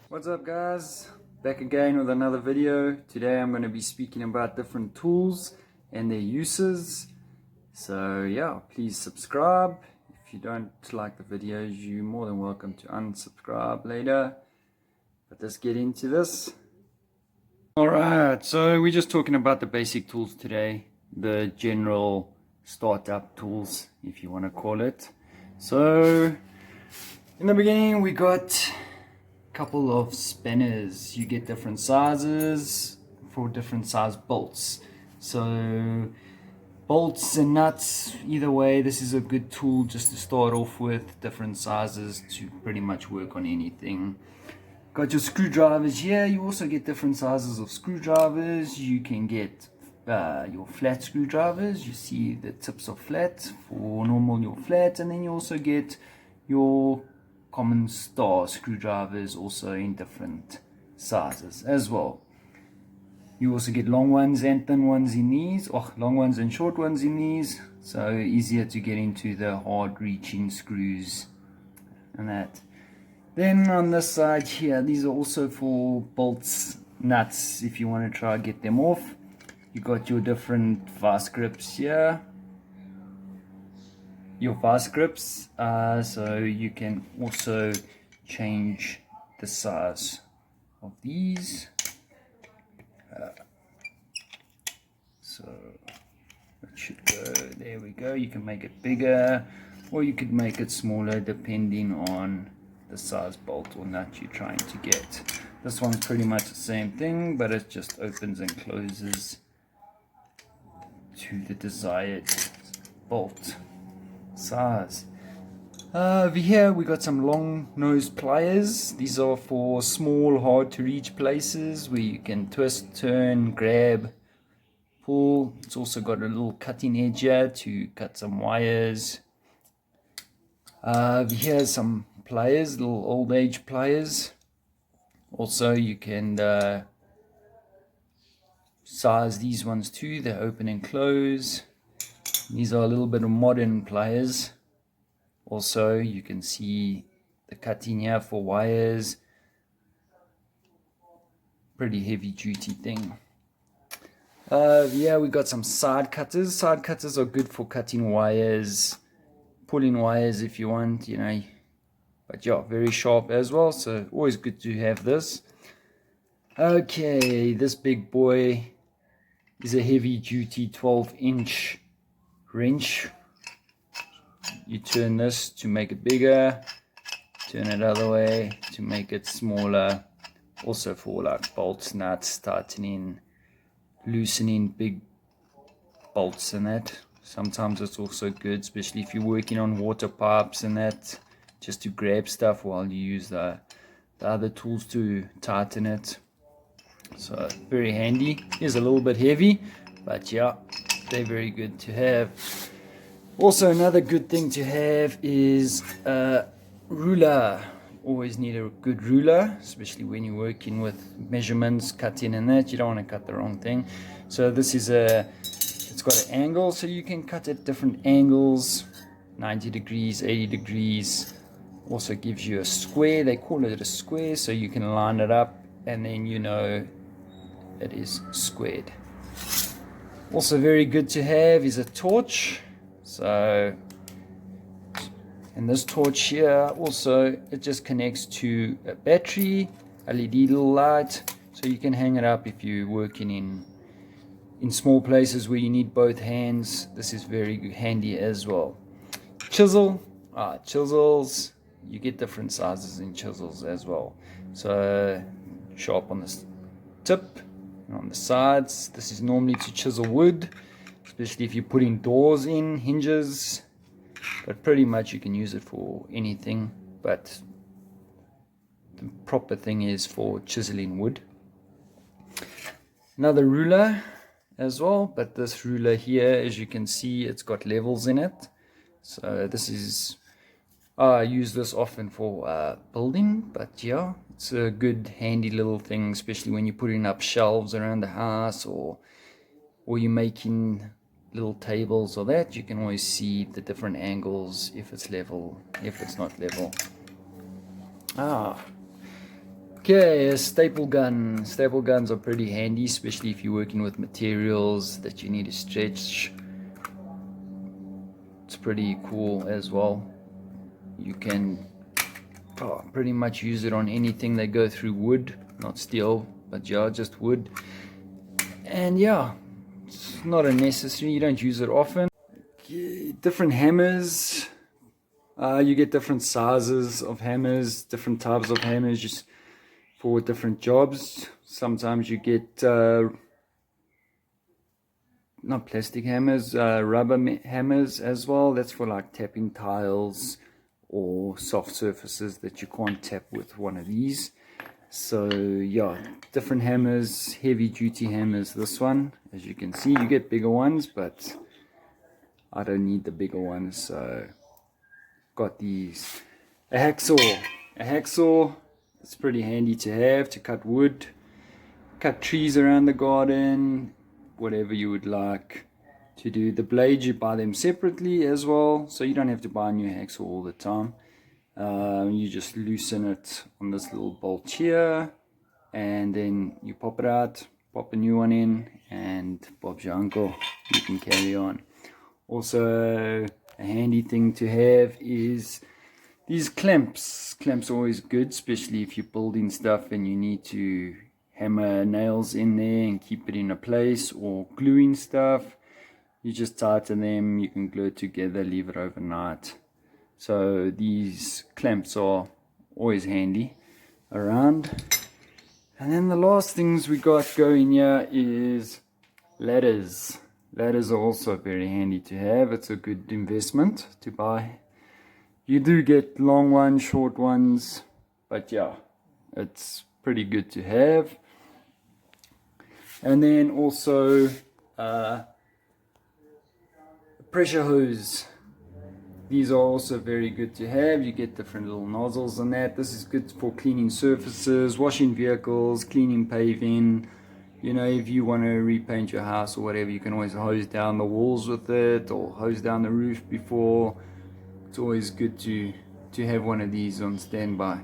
What's up guys? Back again with another video. Today I'm going to be speaking about different tools and their uses. So yeah, please subscribe. If you don't like the videos, you're more than welcome to unsubscribe later. But let's get into this. Alright, so we're just talking about the basic tools today. The general startup tools, if you want to call it. So in the beginning we got couple of spanners. You get different sizes for different size bolts. So bolts and nuts, either way, this is a good tool just to start off with. Different sizes to pretty much work on anything. Got your screwdrivers here. You also get different sizes of screwdrivers. You can get your flat screwdrivers. You see the tips are flat for normal, your flat, and then you also get your common star screwdrivers also in different sizes as well. You also get long ones and thin ones in these, or long ones and short ones in these, so easier to get into the hard reaching screws and that. Then on this side here, these are also for bolts, nuts, if you want to try to get them off. You got your different vice grips here, your vice grips, so you can also change the size of these. So it should go, there we go. You can make it bigger or you could make it smaller depending on the size bolt or nut you're trying to get. This one's pretty much the same thing, but it just opens and closes to the desired bolt size. Over here we got some long nose pliers. These are for small, hard to reach places where you can twist, turn, grab, pull. It's also got a little cutting edge here to cut some wires. Over here some pliers, little old age pliers. Also you can size these ones too. They open and close. These are a little bit of modern pliers. Also you can see the cutting here for wires. Pretty heavy duty thing. Yeah, we got some side cutters. Side cutters are good for cutting wires, pulling wires if you want, you know. But yeah, very sharp as well, so always good to have this. Okay, this big boy is a heavy duty 12-inch wrench. You turn this to make it bigger, turn it other way to make it smaller. Also for like bolts, nuts, tightening, loosening big bolts and that. Sometimes it's also good, especially if you're working on water pipes and that, just to grab stuff while you use the other tools to tighten it. So very handy. Is a little bit heavy, but yeah, they're very good to have. Also another good thing to have is a ruler. Always need a good ruler, especially when you're working with measurements, cutting and that. You don't want to cut the wrong thing. So this is it's got an angle, so you can cut at different angles, 90 degrees, 80 degrees. Also gives you a square. They call it a square, so you can line it up and then you know it is squared. Also very good to have is a torch. So, and this torch here also, it just connects to a battery, LED little light, so you can hang it up if you're working in small places where you need both hands. This is very handy as well. Chisel, chisels, you get different sizes in chisels as well. So sharp on the tip and on the sides. This is normally to chisel wood, especially if you're putting doors in, hinges, but pretty much you can use it for anything, but the proper thing is for chiseling wood. Another ruler as well, but this ruler here, as you can see, it's got levels in it. So this is, I use this often for building, but yeah, it's a good handy little thing, especially when you're putting up shelves around the house, or you're making little tables or that. You can always see the different angles, if it's level, if it's not level. Okay, a staple gun. Staple guns are pretty handy, especially if you're working with materials that you need to stretch. It's pretty cool as well. You can pretty much use it on anything that go through wood, not steel, but yeah, just wood. And yeah, it's not a necessary, you don't use it often. Okay, different hammers. You get different sizes of hammers, different types of hammers just for different jobs. Sometimes you get not plastic hammers, rubber hammers as well. That's for like tapping tiles or soft surfaces that you can't tap with one of these. So yeah, different hammers, heavy duty hammers. This one, as you can see, you get bigger ones, but I don't need the bigger ones, so got these. A hacksaw, it's pretty handy to have to cut wood, cut trees around the garden, whatever you would like to do. The blades, you buy them separately as well, so you don't have to buy a new hacksaw all the time. You just loosen it on this little bolt here, and then you pop it out, pop a new one in, and Bob's your uncle. You can carry on. Also, a handy thing to have is these clamps. Clamps are always good, especially if you're building stuff and you need to hammer nails in there and keep it in a place, or gluing stuff. You just tighten them, you can glue it together, leave it overnight. So these clamps are always handy around. And then the last things we got going here is ladders. Ladders are also very handy to have. It's a good investment to buy. You do get long ones, short ones, but yeah, it's pretty good to have. And then also pressure hose. These are also very good to have. You get different little nozzles on that. This is good for cleaning surfaces, washing vehicles, cleaning paving. You know, if you want to repaint your house or whatever, you can always hose down the walls with it, or hose down the roof before. It's always good to have one of these on standby.